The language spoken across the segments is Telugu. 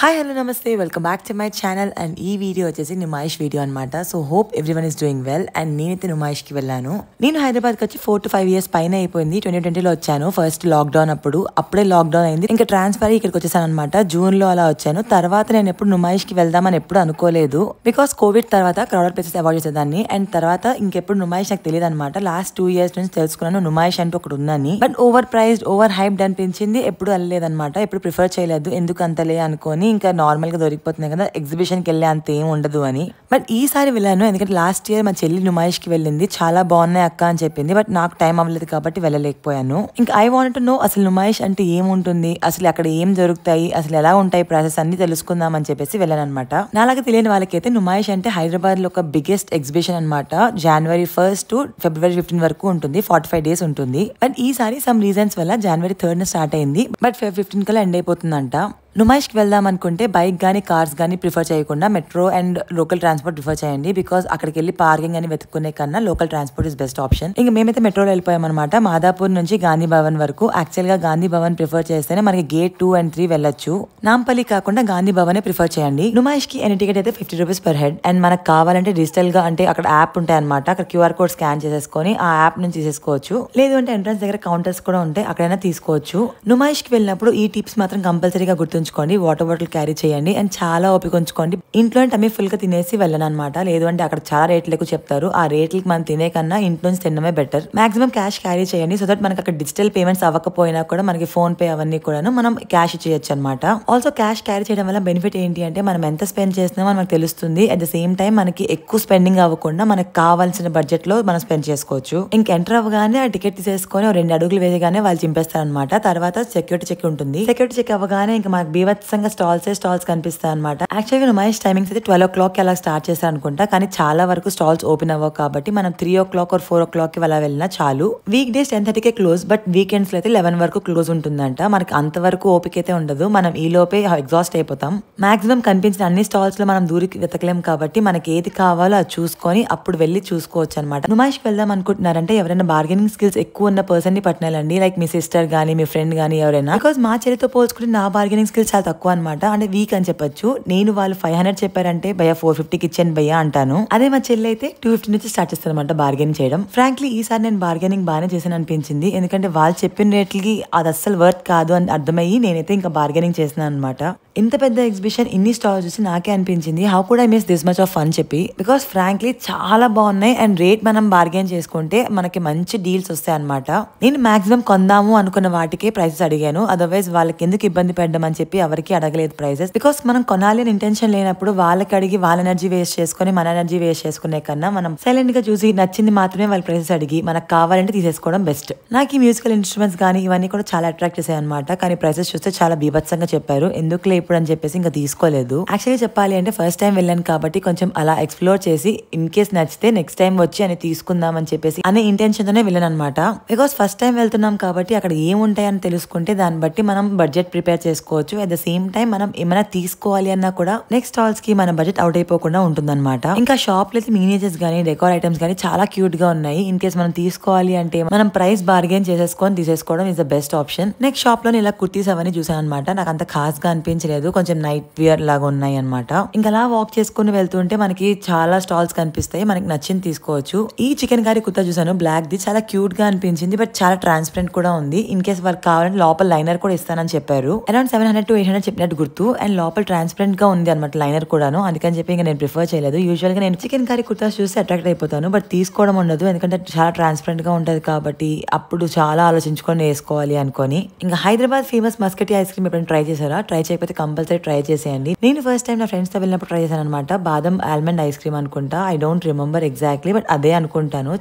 Hi, hello, namaste. Welcome back to my channel. And ఈ వీడియో వచ్చేసి నుమాయిష్ వీడియో అనమాట. So hope everyone is doing well. And నేనైతే నుమాయిష్కి వెళ్ళాను. నేను హైదరాబాద్కి వచ్చి 4 to 5 years పైన అయిపోయింది. 2020లో వచ్చాను. ఫస్ట్ లాక్డౌన్ అప్పుడే లాక్డౌన్ అయింది. ఇంకా ట్రాన్స్ఫర్ ఇక్కడికి వచ్చేసాను అనమాట. జూన్లో అలా వచ్చాను. తర్వాత నేను ఎప్పుడు నుమాయిష్కి వెళ్దామని ఎప్పుడు అనుకోలేదు. బికాస్ కోవిడ్ తర్వాత క్రౌడెడ్ ప్లేసెస్ అవాయిడ్ చేసేదాన్ని. అండ్ తర్వాత ఇంకెప్పుడు నుమాయిష్ నాకు తెలియదు అనమాట. లాస్ట్ 2 years నుంచి తెలుసుకున్నాను నుమాయిష్ అంటూ ఒకటి ఉందని. But over priced, over hyped అనిపించింది. ఎప్పుడు వెళ్ళలేదన్నమాట. ఎప్పుడు ప్రిఫర్ చేయలేదు. ఎందుకు అంతలే అనుకోని ఇంకా నార్మల్ గా దొరికిపోతున్నాయి కదా, ఎగ్జిబిషన్ కి వెళ్ళే అంత ఏం ఉండదు అని. బట్ ఈసారి వెళ్ళాను ఎందుకంటే లాస్ట్ ఇయర్ మా చెల్లి నుమాయిష్ కి వెళ్ళింది. చాలా బాగున్నాయి అక్క అని చెప్పింది. బట్ నాకు టైం అవ్వలేదు కాబట్టి వెళ్ళలేకపోయాను. ఇంకా ఐ వాంట్ టు నో అసలు నుమాయిష్ అంటే ఏముంటుంది, అసలు అక్కడ ఏం దొరుకుతాయి, అసలు ఎలా ఉంటాయి ప్రాసెస్ అన్ని తెలుసుకుందాం అని చెప్పేసి వెళ్ళాను అనమాట. నాలాగా తెలియని వాళ్ళకైతే నుమాయిష్ అంటే హైదరాబాద్ లో ఒక బిగ్గెస్ట్ ఎగ్జిబిషన్ అనమాట. January 1st to February 15 వరకు ఉంటుంది. 45 days ఉంటుంది. బట్ ఈసారి సమ్ రీజన్స్ వల్ల January 3rd స్టార్ట్ అయింది. బట్ Feb 15 కల్లా ఎండ్ అయిపోతుందంట. నుమాయిష్కి వెళ్దాం అనుకుంటే బైక్ కానీ కార్స్ కానీ ప్రిఫర్ చేయకుండా metro and local transport prefer చేయండి. బికాస్ అక్కడికి వెళ్ళి పార్కింగ్ అని వెతుక్కునే కన్నా local transport is best option. ఇంకా మేమైతే మెట్రోలో వెళ్ళిపోయాం అనమాట. మాదాపూర్ నుంచి గాంధీ భవన్ వరకు. యాక్చువల్ గా గాంధీ భవన్ ప్రిఫర్ చేస్తేనే మనకి గేట్ 2 and 3 వెళ్ళొచ్చు. నాంపల్లి కాకుండా గాంధీ భవనే ప్రిఫర్ చేయండి. నుమాయిష్ కి ఎనీ టికెట్ అయితే 50 rupees per head. అండ్ మనకు కావాలంటే డిజిటల్ గా అంటే అక్కడ యాప్ ఉంటాయి అనమాట. అక్కడ QR కోడ్ స్కాన్ చేసేసుకొని ఆ యాప్ నుంచి తీసేసుకోవచ్చు. లేదు అంటే ఎంట్రన్స్ దగ్గర కౌంటర్స్ కూడా ఉంటాయి, అక్కడైనా తీసుకోవచ్చు. నుమాయిష్ కి వెళ్ళినప్పుడు ఈ టిప్స్ మాత్రం కంపల్సరీగా గుర్తుంచుకోండి. వాటర్ బాటిల్ క్యారీ చేయండి అండ్ చాలా ఓపిక ఉంచుకోండి. ఇంట్లో టమ్మీ ఫుల్ గా తినేసి వెళ్ళను అనమాట. లేదు అంటే అక్కడ చాలా రేట్లు ఎక్కువ చెప్తారు. ఆ రేట్లకి మనం తినే కన్నా ఇంట్లో నుంచి తినడమే బెటర్. మాక్సిమం క్యాష్ క్యారీ చేయండి. సో దట్ మనకి అక్కడ డిజిటల్ పేమెంట్స్ అవ్వకపోయినా కూడా మనకి ఫోన్ పే అవన్నీ కూడా మనం క్యాష్ ఇచ్చేయచ్చు అనమాట. ఆల్సో క్యాష్ క్యారీ చేయడం వల్ల బెనిఫిట్ ఏంటి అంటే మనం ఎంత స్పెండ్ చేస్తున్నామో మనకు తెలుస్తుంది. అట్ ద సేమ్ టైం మనకి ఎక్కువ స్పెండింగ్ అవ్వకుండా మనకు కావాల్సిన బడ్జెట్ లో మనం స్పెండ్ చేసుకోవచ్చు. ఇంకా ఎంటర్ అవ్వగానే ఆ టికెట్ తీసేసుకొని 2 అడుగులు వేయగానే వాళ్ళు చింపేస్తారు అనమాట. తర్వాత సెక్యూరిటీ చెక్ ఉంటుంది. సెక్యూరిటీ చెక్ అవ్వగానే ఇంకా మనకు బీభత్సంగా స్టాల్స్ కనిపిస్తాయి అనమాట. యాక్చువల్గా నుమాయిష్ టైమింగ్స్ అయితే 12 o'clock అలా స్టార్ట్ చేస్తారు అనుకుంటా. కానీ చాలా వరకు స్టాల్స్ ఓపెన్ అవ్వవు కాబట్టి మనం 3 o'clock or 4 o'clock కి అలా వెళ్ళినా చాలు. వీక్ డేస్ 10:30కే క్లోజ్. బట్ వీకెండ్స్ లో అయితే 11 వరకు క్లోజ్ ఉంటుందంట. మనకి అంతవరకు ఓపిక అయితే ఉండదు. మనం ఈ లోపే ఎగ్జాస్ట్ అయిపోతాం. మాక్సిమం కనిపించిన అన్ని స్టాల్స్ లో మనం దూరికి వెతకలేం కాబట్టి మనకి ఏది కావాలో అది చూసుకొని అప్పుడు వెళ్ళి చూసుకోవచ్చు అనమాట. నుమాయిష్కి వెళ్దాం అనుకుంటున్నారంటే ఎవరైనా బార్గెనింగ్ స్కిల్స్ ఎక్కువ ఉన్న పర్సన్ ని పట్టినాలండి. లైక్ మీ సిస్టర్ గానీ మీ ఫ్రెండ్ గానీ ఎవరైనా. బికాస్ మా చెల్లితో పోల్చుకుంటే నా బార్గెనింగ్ స్కిల్స్ చాలా తక్కువ అనమాట. అంటే వీక్ అని చెప్పొచ్చు. నేను వాళ్ళు 500 చెప్పారంటే భయ్యా 450కి ఇచ్చాను భయ్యా అంటాను. అదే మా చెల్లి అయితే 250 నుంచి స్టార్ట్ చేస్తాను అనమాట బార్గెనింగ్ చేయడం. ఫ్రాంక్లీ ఈసారి నేను బార్గెనింగ్ బాగానే చేశాను అనిపించింది. ఎందుకంటే వాళ్ళు చెప్పిన రేట్లకి అది అస్సలు వర్త్ కాదు అని అర్థమయ్యి నేనైతే ఇంకా బార్గెనింగ్ చేసినాను అనమాట. ఇంత పెద్ద ఎగ్జిబిషన్ ఇన్ని స్టాల్స్ చూసి నాకే అనిపించింది how could I miss this much of fun చెప్పి. బికాస్ ఫ్రాంక్లీ చాలా బాగున్నాయి అండ్ రేట్ మనం బార్గెన్ చేసుకుంటే మనకి మంచి డీల్స్ వస్తాయి అనమాట. నేను మాక్సిమం కొందాము అనుకున్న వాటికే ప్రైసెస్ అడిగాను. అదర్వైజ్ వాళ్ళకి ఎందుకు ఇబ్బంది పెట్టడం అని చెప్పి ఎవరికి అడగలేదు ప్రైసెస్. బికాస్ మనం కొనాలి అని ఇంటెన్షన్ లేనప్పుడు వాళ్ళకి అడిగి వాళ్ళ ఎనర్జీ వేస్ట్ చేసుకుని మన ఎనర్జీ వేస్ట్ చేసుకునే కన్నా మనం సైలెంట్ గా చూసి నచ్చింది మాత్రమే వాళ్ళ ప్రైసెస్ అడిగి మనకు కావాలంటే తీసేసుకోవడం బెస్ట్. నాకు ఈ మ్యూజికల్ ఇన్స్ట్రుమెంట్స్ కానీ ఇవన్నీ కూడా చాలా అట్రాక్ట్ చేశాయి అనమాట. కానీ ప్రైసెస్ చూస్తే చాలా బీభత్సంగా చెప్పారు. ఎందుకులే ఇప్పుడు అని చెప్పేసి ఇంకా తీసుకోలేదు. యాక్చువల్లీ చెప్పాలి అంటే ఫస్ట్ టైం వెళ్ళాను కాబట్టి కొంచెం అలా ఎక్స్ప్లోర్ చేసి ఇన్ కేస్ నచ్చితే నెక్స్ట్ టైం వచ్చి అని తీసుకుందాం అని చెప్పేసి అనే ఇంటెన్షన్ తోనే వెళ్ళాను అనమాట. బికాస్ ఫస్ట్ టైం వెళ్తున్నాం కాబట్టి అక్కడ ఏముంటాయని తెలుసుకుంటే దాన్ని బట్టి మనం బడ్జెట్ ప్రిపేర్ చేసుకోవచ్చు. అట్ ద సేమ్ టైం మనం ఏమైనా తీసుకోవాలి అన్నా కూడా నెక్స్ట్ స్టాల్స్ కి మన బడ్జెట్ అవుట్ అయిపోకుండా ఉంటుందన్నమాట. ఇంకా షాప్ లో అయితే మినియేచర్స్ గానీ డెకోర్ ఐటమ్స్ గానీ చాలా క్యూట్ గా ఉన్నాయి. ఇన్ కేస్ మనం తీసుకోవాలి అంటే మనం ప్రైస్ బార్గెన్ చేసేసుకొని తీసేసుకోవడం is the best option. Next shop లో ఇలా కుర్తీస్ అవన్నీ చూసాను అనమాట. నాకు అంత ఖాస్ గా అనిపించలేదు. కొంచెం నైట్ వియర్ లాగా ఉన్నాయి అనమాట. ఇంకా అలా వాక్ చేసుకుని వెళ్తుంటే మనకి చాలా స్టాల్స్ కనిపిస్తాయి. మనకి నచ్చింది తీసుకోవచ్చు. ఈ చికెన్ కర్రీ కుర్తా చూసాను బ్లాక్ ది. చాలా క్యూట్ గా అనిపించింది. బట్ చాలా ట్రాన్స్పరెంట్ కూడా ఉంది. ఇన్ కేస్ వాళ్ళకి కావాలంటే లోపల లైనర్ కూడా ఇస్తానని చెప్పారు. అరౌండ్ 700 to 800 చెప్పినట్టు గుర్తు. అండ్ లోపల ట్రాన్స్పరెంట్ గా ఉంది అనమాట లైనర్ కూడాను. అందుకని చెప్పి ఇంకా నేను ప్రిఫర్ చేయలేదు. యూజువల్ గా నేను చికెన్ కర్రీ కుర్తాస్ చూసి అట్రాక్ట్ అయిపోతాను. బట్ తీసుకోవడం ఉండదు. ఎందుకంటే చాలా ట్రాన్స్పరెంట్ గా ఉంటది కాబట్టి అప్పుడు చాలా ఆలోచించుకొని వేసుకోవాలి అనుకొని. ఇంకా హైదరాబాద్ ఫేమస్ మస్కటీ ఐస్ క్రీమ్ ఎప్పుడైనా ట్రై చేశారా? ట్రై చేయకపోతే కంపల్సరీ ట్రై చేసేయండి. నేను ఫస్ట్ టైం నా ఫ్రెండ్స్ తో వెళ్ళినప్పుడు ట్రై చేశాను అనమాట. బాదం ఆల్మండ్ ఐస్ క్రీమ్ అనుకుంటా. I don't remember exactly but అదే అనుకుంటాను.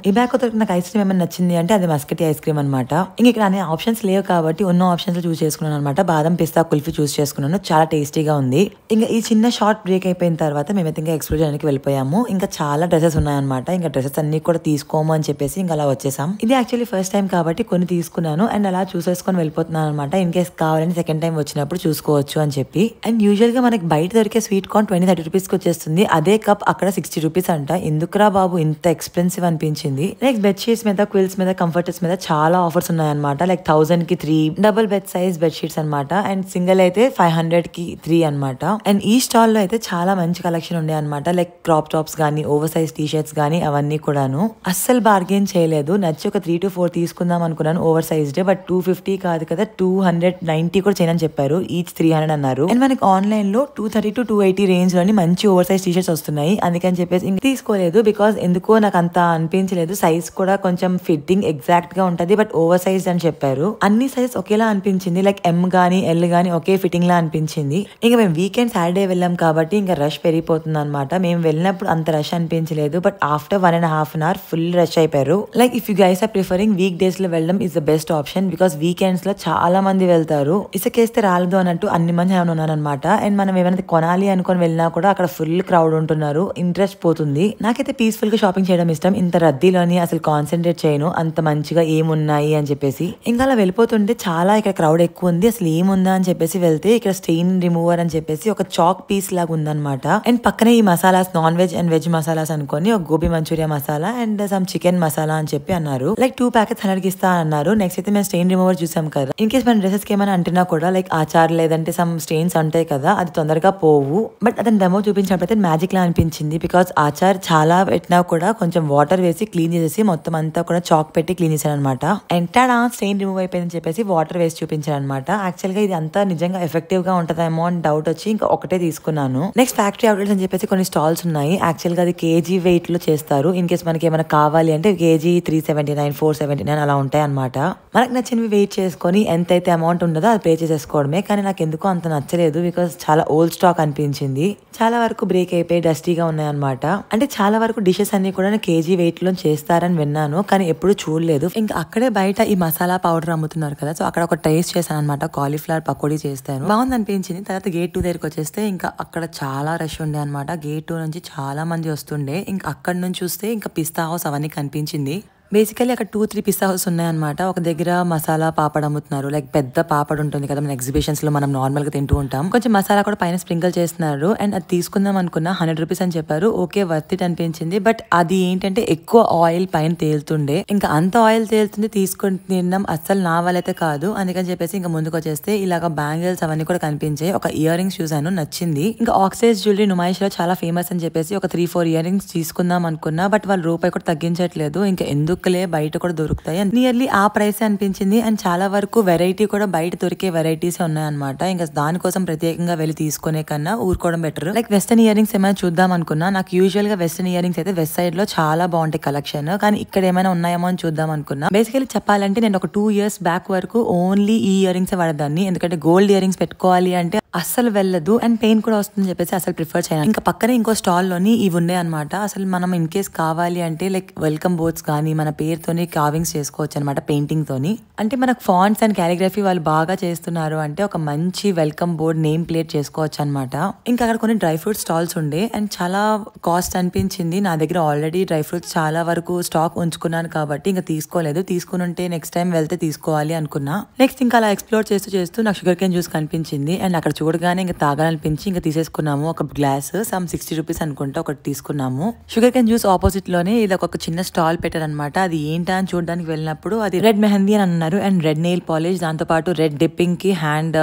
ఈ బ్యాక్ నాకు ఐస్ క్రీమ్ ఏమైనా నచ్చింది అంటే అది మస్కటీ ఐస్ క్రీమ్ అనమాట. ఇంక ఇక్కడ అనే ఆప్షన్స్ లేవు కాబట్టి ఉన్న ఆప్షన్స్ చూస్ చేసుకున్నాను అనమాట. బాదం పిస్తా కుల్ఫీ చూస్ చేసుకున్నాను. చాలా టేస్టీగా ఉంది. ఇంకా ఈ చిన్న షార్ట్ బ్రేక్ అయిపోయిన తర్వాత మేమైతే ఇంకా ఎక్స్ప్లోర్ చేయడానికి వెళ్ళిపోయాము. ఇంకా చాలా డ్రెస్సెస్ ఉన్నాయన్నమాట. ఇంకా డ్రెస్సెస్ అన్ని కూడా తీసుకోము అని చెప్పేసి ఇంకా అలా వచ్చేసాం. ఇది యాక్చువల్లీ ఫస్ట్ టైం కాబట్టి కొన్ని తీసుకున్నాను అండ్ అలా చూసేసుకొని వెళ్ళిపోతున్నాను అనమాట. ఇన్ కేస్ కావాలని సెకండ్ టైం వచ్చినప్పుడు చూసుకోవచ్చు అని చెప్పి. చెప్పి. అండ్ యూజువల్ గా మనకి బయట దొరికే స్వీట్ కార్న్ 20-30 రూపీస్ కి వచ్చేస్తుంది. అదే కప్ అక్కడ 60 రూపీస్ అంట. ఎందుకురా బాబు ఇంత ఎక్స్పెన్సివ్ అనిపించింది. నెక్స్ట్ బెడ్షీట్స్ మీద, క్విల్స్ మీద, కంఫర్టర్స్ మీద చాలా ఆఫర్స్ ఉన్నాయన్నమాట. లైక్ 1000 కి 3 డబుల్ బెడ్ సైజ్ బెడ్షీట్స్ అనమాట. అండ్ సింగిల్ అయితే 500 కి 3 అనమాట. అండ్ ఈ స్టాల్ లో అయితే చాలా మంచి కలెక్షన్ ఉండే అనమాట. లైక్ క్రాప్ టాప్స్ గానీ, ఓవర్ సైజ్ టీ షర్ట్స్ గానీ అవన్నీ కూడాను. అస్సలు బార్గెన్ చేయలేదు. నచ్చి ఒక 3 to 4 తీసుకుందాం అనుకున్నాను ఓవర్ సైజ్ డే. బట్ 250 కాదు కదా, 290 కూడా చేయనని చెప్పారు. ఈచ్ 300 అన్నారు. అండ్ మనకి ఆన్లైన్ లో 230 to 280 రేంజ్ లోని మంచి ఓవర్ సైజ్ టీ షర్ట్స్ వస్తున్నాయి. అందుకని చెప్పేసి ఇంక తీసుకోలేదు. బికాస్ ఎందుకో నాకు అంత అనిపించలేదు. సైజ్ కూడా కొంచెం ఫిట్టింగ్ ఎగ్జాక్ట్ గా ఉంటది, బట్ ఓవర్ సైజ్ అని చెప్పారు. అన్ని సైజ్ ఒకేలా అనిపించింది. లైక్ ఎం గానీ ఎల్ గానీ ఒకే ఫిట్టింగ్ లా అనిపించింది. ఇంకా మేము వీకెండ్ సాటర్డే వెళ్ళాం కాబట్టి ఇంకా రష్ పెరిగిపోతుంది అనమాట. మేము వెళ్ళినప్పుడు అంత రష్ అనిపించలేదు, but after 1.5 hours full rush అయిపోయారు. Like if you guys are preferring week days లో వెళ్ళడం is the best option. Because weekends లో చాలా మంది వెళ్తారు. ఇసుకేస్తే రాలదు అన్నట్టు అన్ని మంది ఉన్నారనమాట. అండ్ మనం ఏమైనా కొనాలి అనుకుని వెళ్ళినా కూడా అక్కడ ఫుల్ క్రౌడ్ ఉంటున్నారు. ఇంట్రెస్ట్ పోతుంది. నాకైతే పీస్ఫుల్ గా షాపింగ్ చేయడం ఇష్టం. ఇంత రద్దీలోని అసలు కాన్సన్ట్రేట్ చేయను. అంత మంచిగా ఏమున్నాయి అని చెప్పేసి. ఇంకా అలా వెళ్ళిపోతుంటే చాలా ఇక్కడ క్రౌడ్ ఎక్కువ ఉంది. అసలు ఏముందా అని చెప్పేసి వెళ్తే ఇక్కడ స్టెయిన్ రిమూవర్ అని చెప్పేసి ఒక చాక్ పీస్ లాగా ఉందన్నమాట. అండ్ పక్కనే ఈ masalas, non veg and veg masalas అనుకొని ఒక gobi Manchuria masala and some chicken masala అని చెప్పి అన్నారు. లైక్ 2 ప్యాకెట్స్ 100 కి ఇస్తా అన్నారు. నెక్స్ట్ అయితే మేము స్టెయిన్ రిమూవర్ చూసాం కదా. ఇన్ కేస్ మన డ్రెస్సెస్ కి ఏమైనా అంటున్నా కూడా లైక్ ఆచార్ లేదంటే సమ్ స్టెయిన్స్ ఉంటాయి కదా, అది తొందరగా పోవు. బట్ అతను డెమో చూపించినప్పుడైతే మ్యాజిక్ లా అనిపించింది. బికాస్ ఆచార్ చాలా పెట్టినా కూడా కొంచెం వాటర్ వేసి క్లీన్ చేసేసి మొత్తం అంతా కూడా చాక్ పెట్టి క్లీన్ చేశారు అనమాట. ఎంటాడా స్టెయిన్ రిమూవ్ అయిపోయిందని చెప్పేసి వాటర్ వేసి చూపించారు అనమాట. యాక్చువల్ గా ఇది అంతా నిజంగా ఎఫెక్టివ్ గా ఉంటదేమో అని డౌట్ వచ్చి ఇంకా ఒకటే తీసుకున్నాను. నెక్స్ట్ ఫ్యాక్టరీ అవుట్లెట్స్ అని చెప్పేసి కొన్ని స్టాల్స్ ఉన్నాయి. యాక్చువల్ గా అది కేజీ వెయిట్ లో చేస్తారు. ఇన్ కేస్ మనకి ఏమైనా కావాలి అంటే కేజీ 379, 479 అలా ఉంటాయి అనమాట. మనకు నచ్చినవి వెయిట్ చేసుకొని ఎంతైతే అమౌంట్ ఉండదో అది పే చేసేసుకోవడమే. కానీ నాకు ఎందుకో అంత నచ్చలేదు. బికాస్ చాలా ఓల్డ్ స్టాక్ అనిపించింది. చాలా వరకు బ్రేక్ అయిపోయి డస్టీగా ఉన్నాయి అనమాట. అంటే చాలా వరకు డిషెస్ అన్ని కూడా కేజీ వెయిట్ లో చేస్తారని విన్నాను, కానీ ఎప్పుడు చూడలేదు. ఇంకా అక్కడే బయట ఈ మసాలా పౌడర్ అమ్ముతున్నారు కదా, సో అక్కడ ఒక టేస్ట్ చేశాను అనమాట. కాలీఫ్లవర్ పకోడీ చేస్తాను, బాగుంది అనిపించింది. తర్వాత గేట్ 2 దగ్గరికి వచ్చేస్తే ఇంకా అక్కడ చాలా రష్ ఉండే అనమాట. గేట్ 2 నుంచి చాలా మంది వస్తుండే. ఇంకా అక్కడ నుంచి చూస్తే ఇంకా పిస్తా హౌస్ అవన్నీ కనిపించింది. బేసికలీ అక్కడ 2-3 పిస్తా హౌస్ ఉన్నాయన్నమాట. ఒక దగ్గర మసాలా పాపడ్ అమ్ముతున్నారు. లైక్ పెద్ద పాపడ్ ఉంటుంది కదా మన ఎగ్జిబిషన్స్ లో మనం నార్మల్ గా తింటూ ఉంటాం. కొంచెం మసాలా కూడా పైన స్ప్రింకిల్ చేస్తున్నారు. అండ్ అది తీసుకుందాం అనుకున్నా 100 రూపీస్ అని చెప్పారు. ఓకే వర్త్ ఇట్ అనిపించింది. బట్ అది ఏంటంటే ఎక్కువ ఆయిల్ పైన తేలుతుండే. ఇంకా అంత ఆయిల్ తేలుతుంది తీసుకొని తినడం అస్సలు నా వాళ్ళైతే కాదు. అందుకని చెప్పేసి ఇంకా ముందుకు వచ్చేస్తే ఇలాగ బ్యాంగిల్స్ అవన్నీ కూడా కనిపించాయి. ఒక ఇయర్ రింగ్స్ చూసాను, నచ్చింది. ఇంకా ఆక్సైజ్ జ్యువెలరీ నుమాయిష్ లో చాలా ఫేమస్ అని చెప్పేసి ఒక 3-4 ఇయర్ రింగ్స్ తీసుకుందాం అనుకున్నా. బట్ వాళ్ళు రూపాయి కూడా తగ్గించట్లేదు. ఇంకా ఎందుకు బయట కూడా దొరుకుతాయి. నియర్లీ ఆ ప్రైస్ అనిపించింది. అండ్ చాలా వరకు వెరైటీ కూడా బయట దొరికే వెరైటీస్ ఉన్నాయన్నమాట. ఇంకా దానికోసం ప్రత్యేకంగా వెళ్ళి తీసుకునే కన్నా ఊరుకోవడం better. Like western ear rings ఏమైనా చూద్దాం అనుకున్నా. నాకు యూజువల్ గా వెస్టర్న్ ఇయర్ రింగ్స్ అయితే వెస్ట్ సైడ్ లో చాలా బాగుంటాయి కలెక్షన్. కానీ ఇక్కడ ఏమైనా ఉన్నాయేమో అని చూద్దాం అనుకున్నా. బేసికలీ చెప్పాలంటే నేను ఒక 2 years బ్యాక్ వరకు ఓన్లీ ఈ ఇయర్ రింగ్స్ వాడదాన్ని. ఎందుకంటే గోల్డ్ ఇయర్ రింగ్స్ పెట్టుకోవాలి అంటే అస్సలు వెళ్ళదు అండ్ పెయిన్ కూడా వస్తుందని చెప్పేసి అసలు ప్రిఫర్ చేయను. ఇంకా పక్కనే ఇంకో స్టాల్ లోని ఇవి ఉన్నాయి అనమాట. అసలు మనం ఇన్ కేస్ కావాలి అంటే లైక్ వెల్కమ్ బోర్డ్స్ కానీ మన పేరుతోని కావింగ్స్ చేసుకోవచ్చు అనమాట, పెయింటింగ్ తోని. అంటే మనకు ఫాంట్స్ అండ్ క్యాలిగ్రఫీ వాళ్ళు బాగా చేస్తున్నారు అంటే ఒక మంచి వెల్కమ్ బోర్డ్ నేమ్ ప్లేట్ చేసుకోవచ్చు అనమాట. ఇంకా అక్కడ కొన్ని డ్రై ఫ్రూట్ స్టాల్స్ ఉండే అండ్ చాలా కాస్ట్ అనిపించింది. నా దగ్గర ఆల్రెడీ డ్రై ఫ్రూట్స్ చాలా వరకు స్టాక్ ఉంచుకున్నాను కాబట్టి ఇంకా తీసుకోలేదు. తీసుకుని ఉంటే నెక్స్ట్ టైం వెళ్తే తీసుకోవాలి అనుకున్నా. నెక్స్ట్ ఇంకా అలా ఎక్స్ప్లోర్ చేస్తూ చేస్తూ నాకు షుగర్ కేన్ జ్యూస్ కనిపించింది అండ్ అక్కడ చూడగానే ఇంకా తాగాలనిపించి ఇంకా తీసేసుకున్నాము. ఒక గ్లాస్ సమ్ 60 రూపీస్ అనుకుంటా ఒకటి తీసుకున్నాము. షుగర్ కేన్ జ్యూస్ ఆపోజిట్ లోనే ఇది ఒక చిన్న స్టాల్ పెట్టారనమాట. అది ఏంటా అని చూడడానికి వెళ్ళినప్పుడు అది రెడ్ మెహందీ అని అన్నారు అండ్ రెడ్ నెయిల్ పాలిష్, దాంతో పాటు రెడ్ డిప్పింగ్ కి హ్యాండ్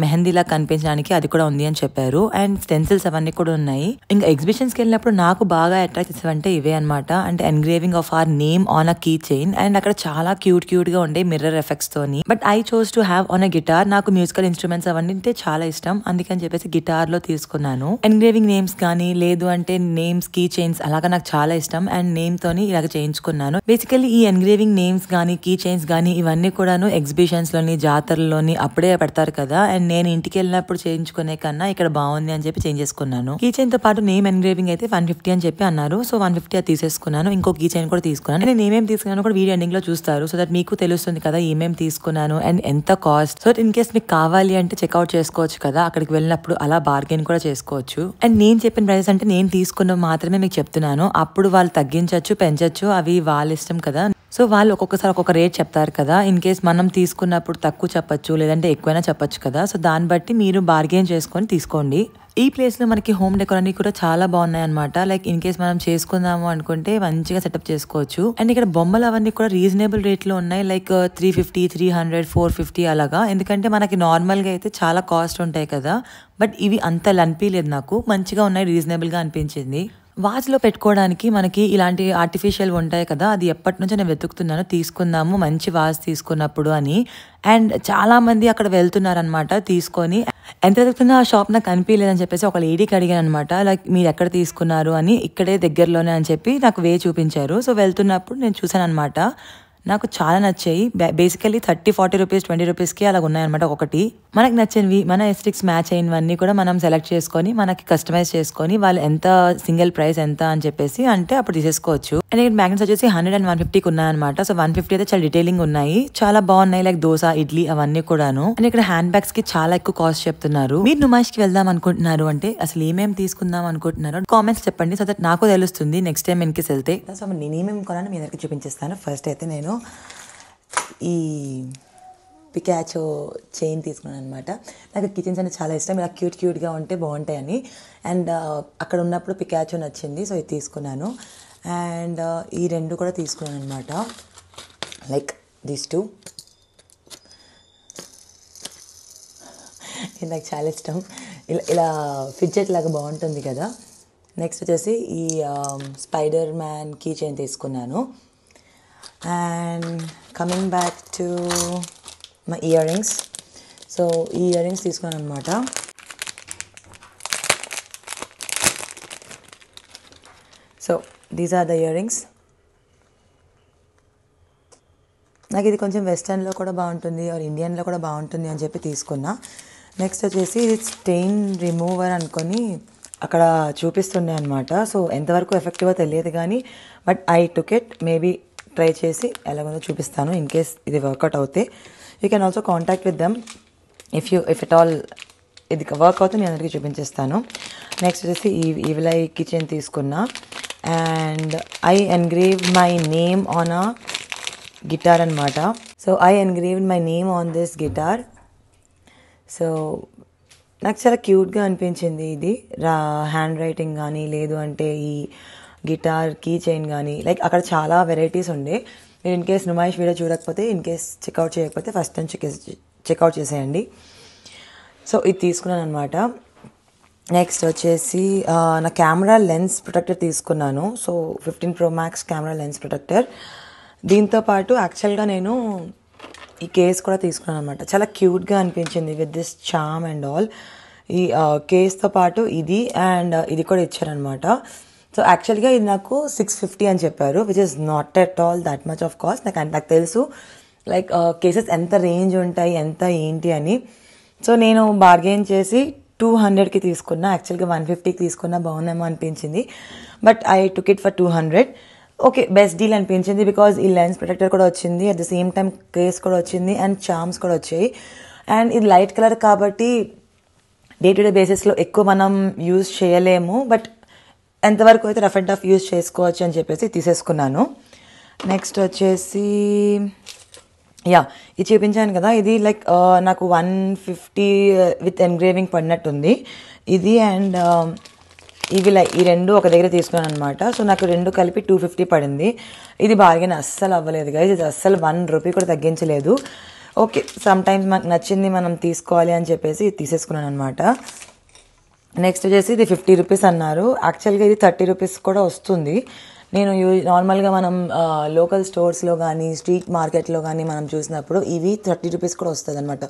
మెహందీలా కనిపించడానికి అది కూడా ఉంది అని చెప్పారు. అండ్ స్టెన్సిల్స్ అవన్నీ కూడా ఉన్నాయి. ఇంకా ఎగ్జిబిషన్స్ కి వెళ్ళినప్పుడు నాకు బాగా అట్రాక్ట్ చేసేవంటే ఇవే అనమాట. అంటే engraving of our name on a key chain and అక్కడ చాలా క్యూట్ గా ఉండే మిర్రర్ ఎఫెక్ట్స్ తోని. But I chose to have on a guitar. నాకు మ్యూజికల్ ఇన్స్ట్రుమెంట్స్ అవన్నీ అంటే చాలా ఇష్టం. అందుకని చెప్పేసి గిటార్ లో తీసుకున్నాను. ఎన్గ్రేవింగ్ నేమ్స్ కానీ లేదు అంటే నేమ్స్ కీ చైన్స్ అలాగా నాకు చాలా ఇష్టం అండ్ నేమ్ తోని ఇలాగ చేయించుకున్నాను. బేసికలీ ఈ ఎన్గ్రేవింగ్ నేమ్స్ గానీ కీ చైన్స్ గానీ ఇవన్నీ కూడాను ఎగ్జిబిషన్స్ లోని జాతరలోని అప్పుడే పెడతారు కదా. అండ్ నేను ఇంటికి వెళ్ళినప్పుడు చేయించుకునే కన్నా ఇక్కడ బాగుంది అని చెప్పి చేంజ్ చేసుకున్నాను. కీ చైన్ తో పాటు నేమ్ ఎన్గ్రేవింగ్ అయితే 150 అని చెప్పి అన్నారు. సో 150 అది తీసేసుకున్నాను. ఇంకో కీ చైన్ కూడా తీసుకున్నాను. నేను ఏమేమి తీసుకున్నాను కూడా వీడియో ఎండింగ్ లో చూస్తారు. సో దట్ మీకు తెలుస్తుంది కదా ఏమేమి తీసుకున్నాను అండ్ ఎంత కాస్ట్. సో ఇన్ కేస్ మీకు కావాలి అంటే చెక్అవుట్ చేసుకోవచ్చు కదా, అక్కడికి వెళ్ళినప్పుడు అలా బార్గెన్ కూడా చేసుకోవచ్చు. అండ్ నేను చెప్పిన ప్రైస్ అంటే నేను తీసుకున్న మాత్రమే మీకు చెప్తున్నాను. అప్పుడు వాళ్ళు తగ్గించచ్చు పెంచచ్చు, అవి వాళ్ళ ఇష్టం కదా. సో వాళ్ళు ఒక్కొక్కసారి ఒక్కొక్క రేట్ చెప్తారు కదా. ఇన్ కేస్ మనం తీసుకున్నప్పుడు తక్కువ చెప్పచ్చు, లేదంటే ఎక్కువైనా చెప్పచ్చు కదా. సో దాన్ని బట్టి మీరు బార్గెన్ చేసుకొని తీసుకోండి. ఈ ప్లేస్లో మనకి హోమ్ డెకోర్ అన్ని కూడా చాలా బాగున్నాయి అనమాట. లైక్ ఇన్ కేస్ మనం చేసుకుందాము అనుకుంటే మంచిగా సెటప్ చేసుకోవచ్చు. అండ్ ఇక్కడ బొమ్మలు అవన్నీ కూడా రీజనబుల్ రేట్లో ఉన్నాయి. లైక్ 350, 300, 450 అలాగా. ఎందుకంటే మనకి నార్మల్గా అయితే చాలా కాస్ట్ ఉంటాయి కదా. బట్ ఇవి అంత అనిపించలేదు నాకు, మంచిగా ఉన్నాయి, రీజనబుల్గా అనిపించింది. వాచ్లో పెట్టుకోవడానికి మనకి ఇలాంటి ఆర్టిఫిషియల్ ఉంటాయి కదా, అది ఎప్పటి నుంచో నేను వెతుకుతున్నాను, తీసుకుందాము మంచి వాచ్ తీసుకున్నప్పుడు అని. అండ్ చాలా మంది అక్కడ వెళ్తున్నారనమాట తీసుకొని. ఎంత వెతుకుతున్నా ఆ షాప్ నాకు కనిపించలేదని చెప్పేసి ఒక లేడీకి అడిగాను అనమాట. లైక్ మీరు ఎక్కడ తీసుకున్నారు అని. ఇక్కడే దగ్గరలోనే అని చెప్పి నాకు వే చూపించారు. సో వెళ్తున్నప్పుడు నేను చూసాను అనమాట. నాకు చాలా నచ్చాయి. బేసికలీ 30, 40 రూపీస్, 20 రూపీస్కి అలా ఉన్నాయన్నమాట. ఒకటి మనకి నచ్చినవి, మన ఎస్టిక్స్ మ్యాచ్ అయినవన్నీ కూడా మనం సెలెక్ట్ చేసుకొని మనకి కస్టమైజ్ చేసుకొని వాళ్ళు ఎంత సింగిల్ ప్రైస్ ఎంత అని చెప్పేసి అంటే అప్పుడు తీసేసుకోవచ్చు. అండ్ ఇక్కడ మ్యాగ్నెట్స్ వచ్చేసి 100 and 150కి ఉన్నాయన్నమాట. సో 150 అయితే చాలా డీటెయిలింగ్ ఉన్నాయి, చాలా బాగున్నాయి. లైక్ దోశ, ఇడ్లీ అవన్నీ కూడాను. అండ్ ఇక్కడ హ్యాండ్ బ్యాగ్స్ కి చాలా ఎక్కువ కాస్ట్ చెప్తున్నారు. మీరు నుమాయిష్ కి వెళ్దాం అనుకుంటున్నారు అంటే అసలు ఏమేమి తీసుకుందాం అనుకుంటున్నారో కామెంట్స్ చెప్పండి. సో దట్ నాకు తెలుస్తుంది నెక్స్ట్ టైం ఇన్కేస్ వెళ్తే. సో నేనేమేమి కొనాను మీ దగ్గరికి చూపించేస్తాను. ఫస్ట్ అయితే నేను ఈ పికాచో చైన్ తీసుకున్నాను అనమాట. నాకు కిచెన్స్ అంటే చాలా ఇష్టం, ఇలా క్యూట్గా ఉంటే బాగుంటాయని. అండ్ అక్కడ ఉన్నప్పుడు పికాచో నచ్చింది, సో ఇది తీసుకున్నాను. అండ్ ఈ రెండు కూడా తీసుకున్నాను అనమాట. లైక్ దీస్ టూ, ఇది నాకు చాలా ఇష్టం. ఇలా ఫిడ్జెట్ లాగా బాగుంటుంది కదా. నెక్స్ట్ వచ్చేసి ఈ స్పైడర్ మ్యాన్ కీ చైన్ తీసుకున్నాను. And coming back to my earrings. So ఈ ఇయర్ రింగ్స్ తీసుకున్నాను అనమాట. So these are the earrings. నాకు ఇది కొంచెం వెస్టర్న్లో కూడా బాగుంటుంది, ఆర్ ఇండియన్లో కూడా బాగుంటుంది అని చెప్పి తీసుకున్నా. నెక్స్ట్ వచ్చేసి ఇది స్టెయిన్ రిమూవర్ అనుకొని అక్కడ చూపిస్తుండే అనమాట. సో ఎంతవరకు ఎఫెక్టివ్గా తెలియదు కానీ but I took it. Maybe try చేసి ఎలాగో చూపిస్తాను. ఇన్ కేస్ ఇది వర్కౌట్ అవుతే you can also contact with them. If it all ఇది వర్క్ అవుతే నేను అందరికీ చూపించేస్తాను. నెక్స్ట్ వచ్చేసి ఈ విలై కిచెన్ తీసుకున్నా. And I engrave my name on a guitar అనమాట. So I engraved my name on this guitar. So నాకు చాలా క్యూట్గా అనిపించింది ఇది. హ్యాండ్ రైటింగ్ కానీ లేదు అంటే ఈ గిటార్ కీ చైన్ కానీ, లైక్ అక్కడ చాలా వెరైటీస్ ఉండే. మీరు ఇన్ కేస్ నుమాయిష్ వీడియో చూడకపోతే, ఇన్ కేస్ చెక్అవుట్ చేయకపోతే ఫస్ట్ టైం చెక్అవుట్ చేసేయండి. సో ఇది తీసుకున్నాను అనమాట. నెక్స్ట్ వచ్చేసి నా కెమెరా లెన్స్ ప్రొటెక్టర్ తీసుకున్నాను. So 15 Pro Max camera lens protector. దీంతోపాటు యాక్చువల్గా నేను ఈ కేస్ కూడా తీసుకున్నాను అనమాట. చాలా క్యూట్గా అనిపించింది with this charm and all. ఈ కేస్తో పాటు ఇది అండ్ ఇది కూడా ఇచ్చారనమాట. సో యాక్చువల్గా ఇది నాకు 650 అని చెప్పారు, which is not at all that much of cost. నాకు తెలుసు లైక్ కేసెస్ ఎంత రేంజ్ ఉంటాయి, ఎంత ఏంటి అని. సో నేను బార్గెన్ చేసి 200కి తీసుకున్నా. యాక్చువల్గా 150కి తీసుకున్నా బాగుందేమో అనిపించింది, but I took it for 200. Okay, best deal అనిపించింది. బికాజ్ ఈ లెన్స్ ప్రొటెక్టర్ కూడా వచ్చింది, at the same time case కూడా వచ్చింది అండ్ చార్మ్స్ కూడా వచ్చాయి. అండ్ ఇది లైట్ కలర్ కాబట్టి డే టు డే బేసిస్లో ఎక్కువ మనం యూజ్ చేయలేము, బట్ ఎంతవరకు అయితే రఫ్ అండ్ టఫ్ యూజ్ చేసుకోవచ్చు అని చెప్పేసి తీసేసుకున్నాను. నెక్స్ట్ వచ్చేసి ఇది చూపించాను కదా, ఇది లైక్ నాకు 150 విత్ ఎన్గ్రేవింగ్ పడినట్టుంది ఇది. అండ్ ఇవి ఈ రెండు ఒక దగ్గర తీసుకున్నాను అనమాట. సో నాకు రెండు కలిపి 250 పడింది. ఇది బార్గెన్ అస్సలు అవ్వలేదు గైస్, ఇది అస్సలు 1 రూపీ కూడా తగ్గించలేదు. ఓకే, సమ్ టైమ్స్ మనకు నచ్చింది మనం తీసుకోవాలి అని చెప్పేసి తీసేసుకున్నాను అనమాట. నెక్స్ట్ వచ్చేసి ఇది 50 రూపీస్ అన్నారు. యాక్చువల్గా ఇది 30 రూపీస్ కూడా వస్తుంది. నేను నార్మల్గా మనం లోకల్ స్టోర్స్లో కానీ స్ట్రీట్ మార్కెట్లో కానీ మనం చూసినప్పుడు ఇవి 30 రూపీస్ కూడా వస్తుంది అనమాట.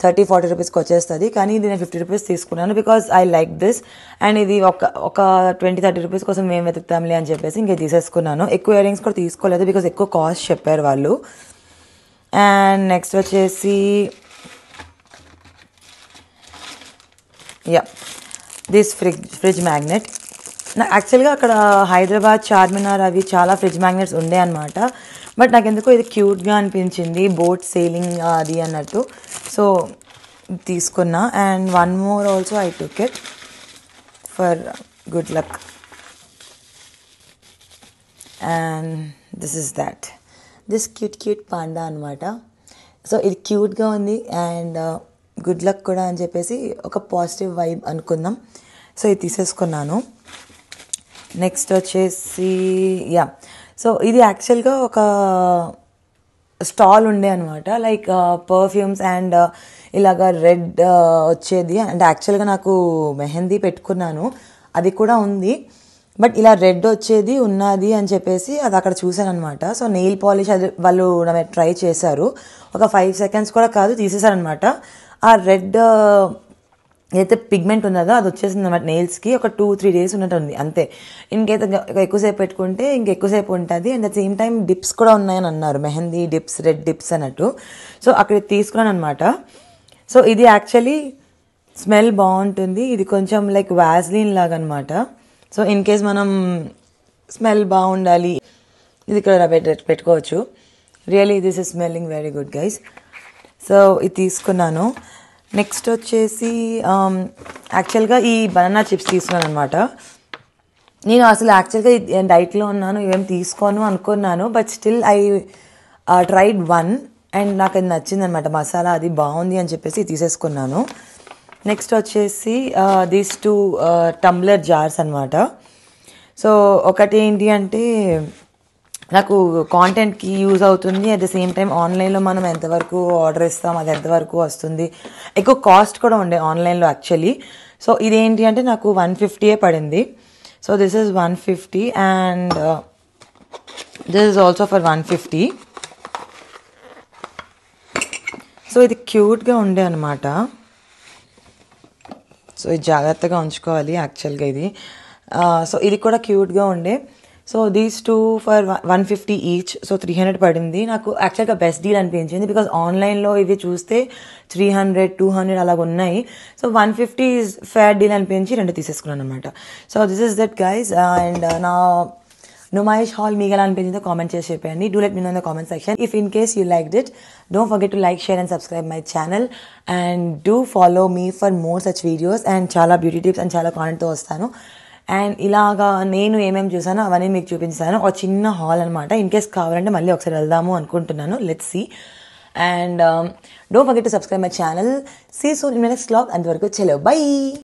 30-40 రూపీస్కి వచ్చేస్తుంది. కానీ ఇది నేను 50 రూపీస్ తీసుకున్నాను because I like this. And ఇది ఒక 20-30 రూపీస్ కోసం మేము వెతుకుతాంలే అని చెప్పేసి ఇంక తీసేసుకున్నాను. ఎక్కువ ఇయర్ రింగ్స్ కూడా తీసుకోలేదు బికాజ్ ఎక్కువ కాస్ట్ చెప్పారు వాళ్ళు. అండ్ నెక్స్ట్ వచ్చేసి దిస్ ఫ్రిడ్జ్ మ్యాగ్నెట్. యాక్చువల్గా అక్కడ హైదరాబాద్ చార్మినార్ అవి చాలా ఫ్రిడ్జ్ మ్యాగ్నెట్స్ ఉండే అనమాట. బట్ నాకు ఎందుకో ఇది క్యూట్గా అనిపించింది, బోట్ సెయిలింగ్ అది అన్నట్టు. సో తీసుకున్నా. And one more also I took it for good luck. And this is this cute panda అనమాట. సో ఇది క్యూట్గా ఉంది అండ్ గుడ్ లక్ కూడా అని చెప్పేసి ఒక పాజిటివ్ వైబ్ అనుకుందాం. సో ఇది తీసేసుకున్నాను. నెక్స్ట్ వచ్చేసి సో ఇది యాక్చువల్గా ఒక స్టాల్ ఉండే అనమాట, లైక్ పర్ఫ్యూమ్స్ అండ్ ఇలాగా రెడ్ వచ్చేది. అంటే యాక్చువల్గా నాకు మెహందీ పెట్టుకున్నాను, అది కూడా ఉంది, బట్ ఇలా రెడ్ వచ్చేది ఉన్నది అని చెప్పేసి అది అక్కడ చూశాను అనమాట. సో నెయిల్ పాలిష్ అది వాళ్ళు ట్రై చేశారు, ఒక 5 seconds కూడా కాదు తీసేశారనమాట. ఆ రెడ్ ఏదైతే పిగ్మెంట్ ఉన్నదో అది వచ్చేసింది అనమాట నెయిల్స్కి. ఒక 2-3 days ఉన్నట్టుంది అంతే. ఇంకైతే ఎక్కువసేపు పెట్టుకుంటే ఇంకెక్కువసేపు ఉంటుంది. And at same time dips కూడా ఉన్నాయని అన్నారు, మెహందీ డిప్స్, రెడ్ డిప్స్ అన్నట్టు. సో అక్కడ తీసుకున్నాను అనమాట. సో ఇది యాక్చువల్లీ స్మెల్ బాగుంటుంది. ఇది కొంచెం లైక్ వాజ్లిన్ లాగా అనమాట. సో ఇన్ కేస్ మనం స్మెల్ బాగుండాలి ఇది ఇక్కడ పెట్టుకోవచ్చు. Really this is smelling very good guys. So ఇది తీసుకున్నాను. నెక్స్ట్ వచ్చేసి యాక్చువల్గా ఈ బనానా చిప్స్ తీసుకున్నాను అనమాట. నేను అసలు యాక్చువల్గా డైట్లో ఉన్నాను, ఇవేం తీసుకోను అనుకున్నాను, but still I tried one and నాకు అది నచ్చింది అనమాట. మసాలా అది బాగుంది అని చెప్పేసి తీసేసుకున్నాను. నెక్స్ట్ వచ్చేసి దీస్ 2 టంబ్లర్ జార్స్ అనమాట. సో ఒకటి ఏంటి అంటే నాకు కాంటెంట్కి యూజ్ అవుతుంది, అట్ ద సేమ్ టైం ఆన్లైన్లో మనం ఎంతవరకు ఆర్డర్ ఇస్తాం అది ఎంతవరకు వస్తుంది. ఎక్కువ కాస్ట్ కూడా ఉండే ఆన్లైన్లో యాక్చువల్లీ. సో ఇదేంటి అంటే నాకు 150 పడింది. So this is 150 and this is also for 150. So ఇది క్యూట్గా ఉండే అనమాట. సో ఇది జాగ్రత్తగా ఉంచుకోవాలి యాక్చువల్గా ఇది. సో ఇది కూడా క్యూట్గా ఉండే. So these 2 for 150 each. So 300 పడింది. నాకు యాక్చువల్గా బెస్ట్ డీల్ అనిపించింది, బికాజ్ ఆన్లైన్లో ఇవి చూస్తే 300-200 అలాగ ఉన్నాయి. సో 150 ఈజ్ ఫేర్ డీల్ అనిపించి 2 తీసేసుకున్నాను అనమాట. So this is that guys. And నా నుమాయిష్ హాల్ మీకు ఎలా అనిపించిందో కామెంట్ చేసి చెప్పండి. Do let me know in the comment section. If in case you liked it, don't forget to like, share and subscribe my channel and do follow me for more such videos. And చాలా బ్యూటీ టిప్స్ అండ్ చాలా కాంటెంట్తో వస్తాను. అండ్ ఇలాగా నేను ఏమేమి చూసానో అవన్నీ మీకు చూపించాను. ఒక చిన్న హాల్ అనమాట. ఇన్ కేస్ కావాలంటే మళ్ళీ ఒకసారి వెళ్దాము అనుకుంటున్నాను. Let's see. And don't forget to subscribe my channel. See soon in my next vlog. అంతవరకు చలో బై.